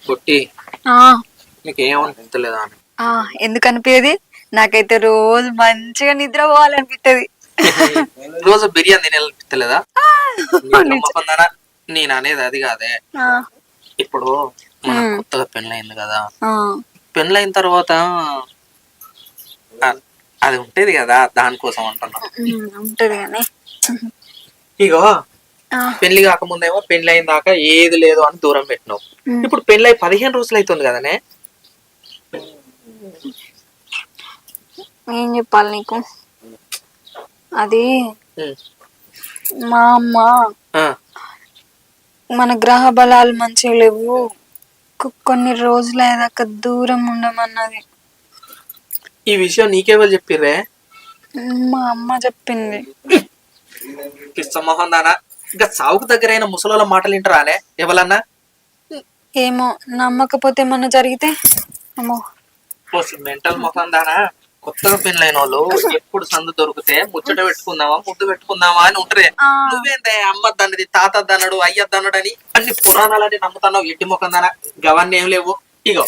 కొట్టి ఆ నీకేమనిపించలేదా అని. ఆ ఎందుకు అనిపించేది? నాకైతే రోజు మంచిగా నిద్ర పోవాలనిపిస్తుంది. రోజు బిర్యానీ తినాలనిపించలేదా? మొహందానా నేను అనేది అది కాదే. ఇప్పుడు మనకు కొత్తగా పెళ్ళయింది కదా, పెళ్ళైన తర్వాత అది ఉంటది కదా, దానికోసం అంటున్నా. ఉంటది కానీ ఇగో పెళ్లి కాకముందేమో పెళ్లి అయిన దాకా ఏది లేదు అని దూరం పెట్టినావు. ఇప్పుడు పెళ్ళై 15 రోజులు అవుతుంది కదనే. ఏం చెప్పాలి నీకు? అది మా అమ్మ మన గ్రహ బలాలు మంచిగా లేవు, కొన్ని రోజులు అయ్యాక దూరం ఉండమన్నది. ఈ విషయం నీకెవరు చెప్పిర్రే? మా అమ్మ చెప్పింది. కిస్సమోహన్ దానా, ఇంకా సావుకు దగ్గరైన ముసలోళ్ళ మాటలు వింటరానే ఎవరన్నా? ఏమో, నమ్మకపోతే ఏమన్నా జరిగితే ఏమో. మెంటల్ మొహం దానా, కొత్తగా పెళ్ళైన వాళ్ళు ఎప్పుడు సందు దొరికితే ముచ్చట పెట్టుకుందామా, ముద్దు పెట్టుకుందామా అని ఉంటారే. నువ్వేంటే అమ్మద్దన్నది, తాతద్దన్నాడు, అయ్యద్దన్నాడు అని అన్ని పురాణాలని నమ్ముతున్నావు. ఎట్టి ముఖం దానా, గవన్నీ ఏం లేవు. ఇగో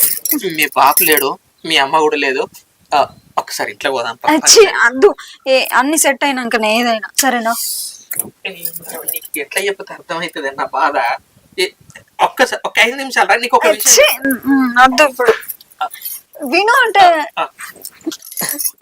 మీ బాపు లేడు, మీ అమ్మ కూడా లేదు. ఒక్కసారి ఇంట్లో పోదాం. అద్దు, అన్ని సెట్ అయినాకనే ఏదైనా సరేనా? నీకు ఎట్లా చెప్తే అర్థమవుతుంది నా బాధ. ఒక్కసారి ఒక 5 నిమిషాలు రా, నీకు ఒక విషయం. అద్దు ఇప్పుడు విను అంటే